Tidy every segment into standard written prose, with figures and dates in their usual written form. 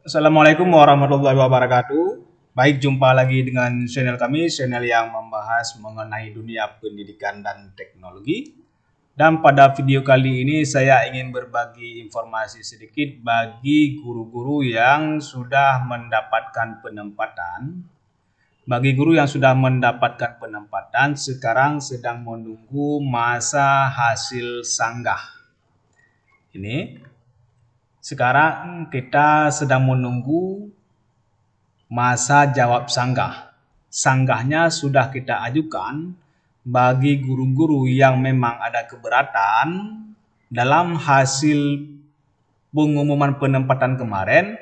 Assalamualaikum warahmatullahi wabarakatuh. Baik, jumpa lagi dengan channel kami, channel yang membahas mengenai dunia pendidikan dan teknologi. Dan pada video kali ini saya ingin berbagi informasi sedikit bagi guru-guru yang sudah mendapatkan penempatan. Bagi guru yang sudah mendapatkan penempatan, sekarang sedang menunggu masa hasil sanggah. Ini sekarang kita sedang menunggu masa jawab sanggah. Sanggahnya sudah kita ajukan bagi guru-guru yang memang ada keberatan dalam hasil pengumuman penempatan kemarin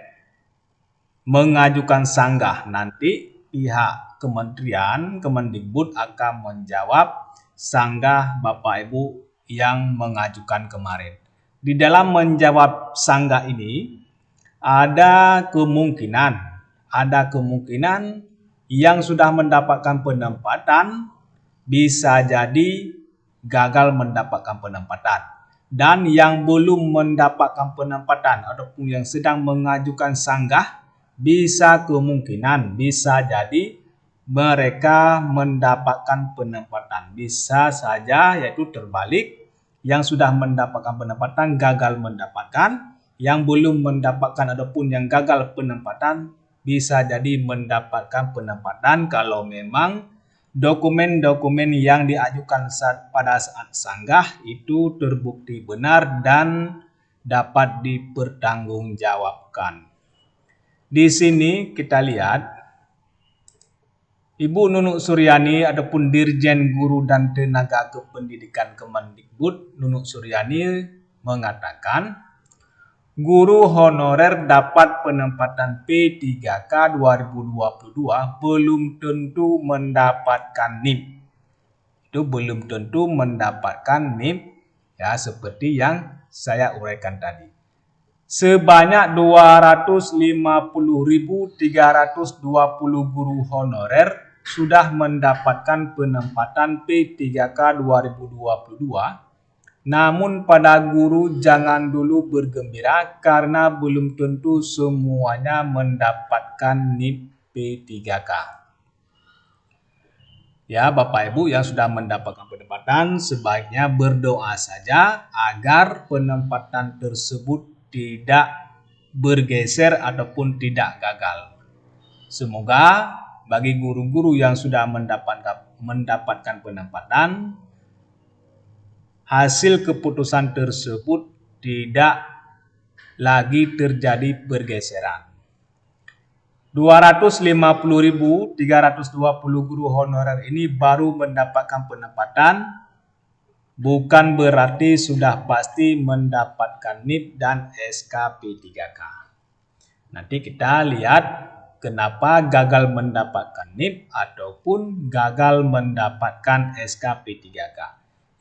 mengajukan sanggah. Nanti pihak kementerian Kemendikbud akan menjawab sanggah Bapak Ibu yang mengajukan kemarin. Di dalam menjawab sanggah ini ada kemungkinan yang sudah mendapatkan penempatan bisa jadi gagal mendapatkan penempatan, dan yang belum mendapatkan penempatan ataupun yang sedang mengajukan sanggah bisa jadi mereka mendapatkan penempatan. Bisa saja yaitu terbalik, yang sudah mendapatkan penempatan gagal mendapatkan, yang belum mendapatkan ataupun yang gagal penempatan bisa jadi mendapatkan penempatan kalau memang dokumen-dokumen yang diajukan pada saat sanggah itu terbukti benar dan dapat dipertanggungjawabkan. Di sini kita lihat Ibu Nunuk Suryani ataupun Dirjen Guru dan Tenaga Kependidikan Kemendikbud Nunuk Suryani mengatakan guru honorer dapat penempatan P3K 2022 belum tentu mendapatkan NIP. Itu belum tentu mendapatkan NIP, ya, seperti yang saya uraikan tadi. Sebanyak 250.320 guru honorer sudah mendapatkan penempatan P3K 2022. Namun pada guru jangan dulu bergembira karena belum tentu semuanya mendapatkan NIP P3K. Ya, Bapak Ibu yang sudah mendapatkan penempatan sebaiknya berdoa saja agar penempatan tersebut tidak bergeser ataupun tidak gagal. Semoga bagi guru-guru yang sudah mendapatkan penempatan, hasil keputusan tersebut tidak lagi terjadi pergeseran. 250.320 guru honorer ini baru mendapatkan penempatan, bukan berarti sudah pasti mendapatkan NIP dan SK P3K. Nanti kita lihat kenapa gagal mendapatkan NIP ataupun gagal mendapatkan SK P3K.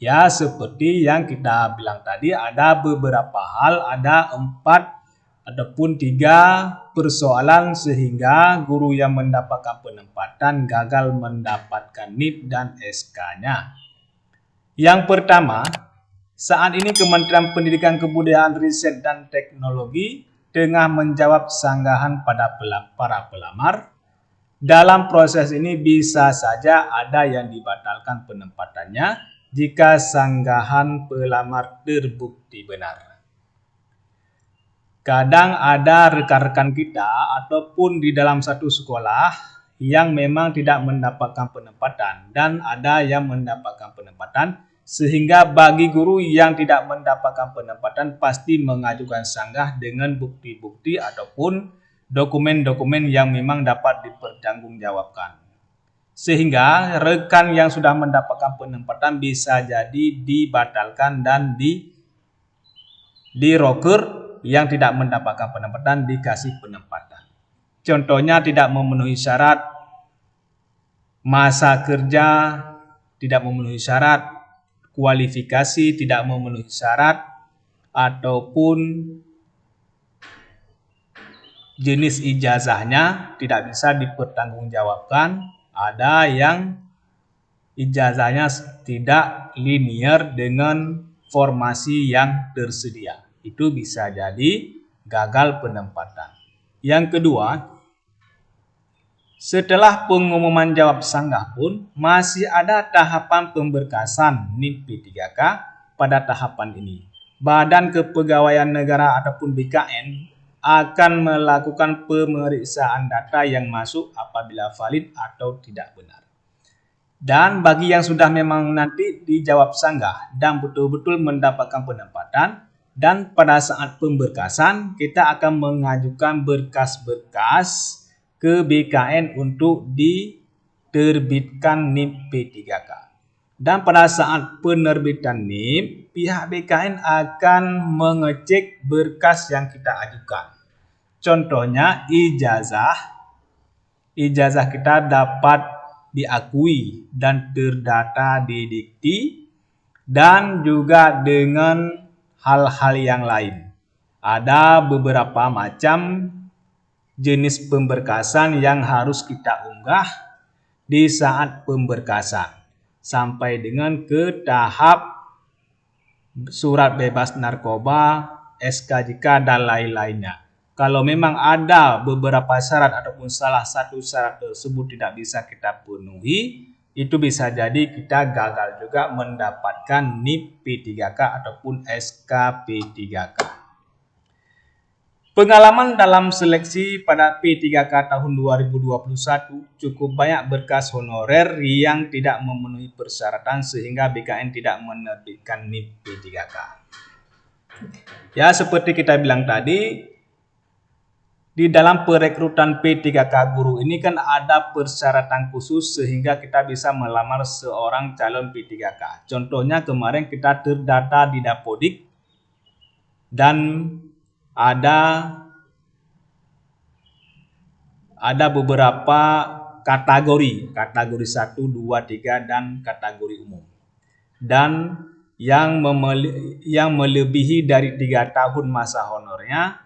Ya, seperti yang kita bilang tadi, ada beberapa hal, ada 4 ataupun 3 persoalan sehingga guru yang mendapatkan penempatan gagal mendapatkan NIP dan SK-nya. Yang pertama, saat ini Kementerian Pendidikan Kebudayaan Riset dan Teknologi tengah menjawab sanggahan pada para pelamar. Dalam proses ini bisa saja ada yang dibatalkan penempatannya jika sanggahan pelamar terbukti benar. Kadang ada rekan-rekan kita ataupun di dalam satu sekolah yang memang tidak mendapatkan penempatan dan ada yang mendapatkan penempatan, sehingga bagi guru yang tidak mendapatkan penempatan pasti mengajukan sanggah dengan bukti-bukti ataupun dokumen-dokumen yang memang dapat dipertanggungjawabkan. Sehingga rekan yang sudah mendapatkan penempatan bisa jadi dibatalkan dan di-roker, yang tidak mendapatkan penempatan dikasih penempatan. Contohnya tidak memenuhi syarat masa kerja, tidak memenuhi syarat kualifikasi, tidak memenuhi syarat, ataupun jenis ijazahnya tidak bisa dipertanggungjawabkan. Ada yang ijazahnya tidak linear dengan formasi yang tersedia. Itu bisa jadi gagal penempatan. Yang kedua, setelah pengumuman jawab sanggah pun masih ada tahapan pemberkasan NIP P3K pada tahapan ini. Badan Kepegawaian Negara ataupun BKN akan melakukan pemeriksaan data yang masuk apabila valid atau tidak benar. Dan bagi yang sudah memang nanti dijawab sanggah dan betul-betul mendapatkan penempatan, dan pada saat pemberkasan kita akan mengajukan berkas-berkas ke BKN untuk diterbitkan NIP P3K. Dan pada saat penerbitan NIP, pihak BKN akan mengecek berkas yang kita ajukan. Contohnya ijazah kita dapat diakui dan terdata di Dikti, dan juga dengan hal-hal yang lain. Ada beberapa macam jenis pemberkasan yang harus kita unggah di saat pemberkasan sampai dengan ke tahap surat bebas narkoba, SKJK dan lain-lainnya. Kalau memang ada beberapa syarat ataupun salah satu syarat tersebut tidak bisa kita penuhi, itu bisa jadi kita gagal juga mendapatkan NIP P3K ataupun SK P3K. Pengalaman dalam seleksi pada P3K tahun 2021 cukup banyak berkas honorer yang tidak memenuhi persyaratan sehingga BKN tidak menerbitkan NIP P3K. Ya, seperti kita bilang tadi, di dalam perekrutan P3K guru ini kan ada persyaratan khusus sehingga kita bisa melamar seorang calon P3K. Contohnya kemarin kita terdata di Dapodik dan ada beberapa kategori 1, 2, 3 dan kategori umum. Dan yang melebihi dari 3 tahun masa honornya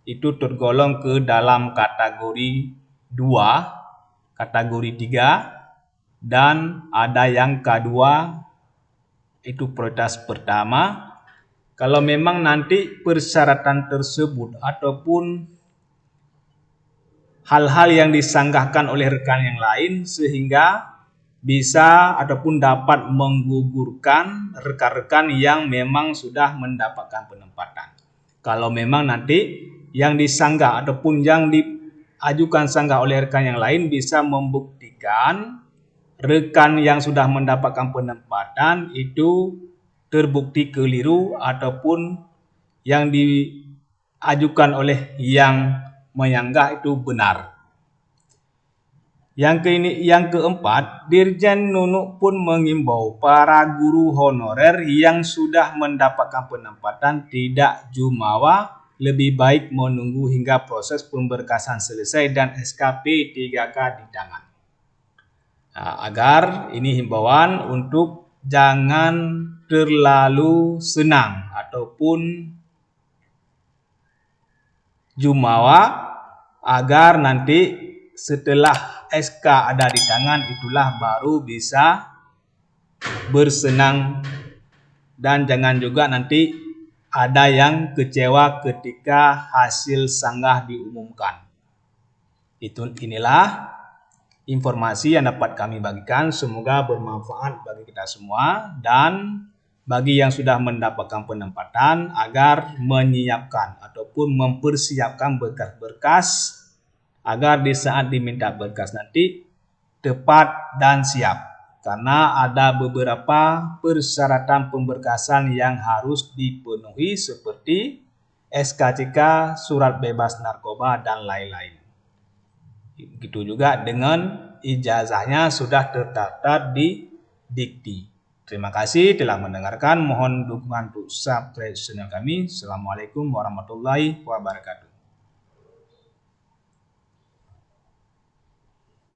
itu tergolong ke dalam kategori 2, kategori 3, dan ada yang kedua itu prioritas pertama. Kalau memang nanti persyaratan tersebut ataupun hal-hal yang disanggahkan oleh rekan yang lain sehingga bisa ataupun dapat menggugurkan rekan-rekan yang memang sudah mendapatkan penempatan. Kalau memang nanti yang disanggah ataupun yang diajukan sanggah oleh rekan yang lain bisa membuktikan rekan yang sudah mendapatkan penempatan itu terbukti keliru ataupun yang diajukan oleh yang menyanggah itu benar. Yang keempat, Dirjen Nunuk pun mengimbau para guru honorer yang sudah mendapatkan penempatan tidak jumawa, lebih baik menunggu hingga proses pemberkasan selesai dan SKP 3K di tangan. Agar ini himbauan untuk jangan terlalu senang ataupun jumawa, agar nanti setelah SK ada di tangan itulah baru bisa bersenang, dan jangan juga nanti ada yang kecewa ketika hasil sanggah diumumkan. Inilah informasi yang dapat kami bagikan. Semoga bermanfaat bagi kita semua dan bagi yang sudah mendapatkan penempatan agar menyiapkan ataupun mempersiapkan berkas-berkas agar di saat diminta berkas nanti tepat dan siap. Karena ada beberapa persyaratan pemberkasan yang harus dipenuhi seperti SKCK, surat bebas narkoba, dan lain-lain. Begitu juga dengan ijazahnya sudah terdaftar di Dikti. Terima kasih telah mendengarkan. Mohon dukungan untuk subscribe channel kami. Assalamualaikum warahmatullahi wabarakatuh.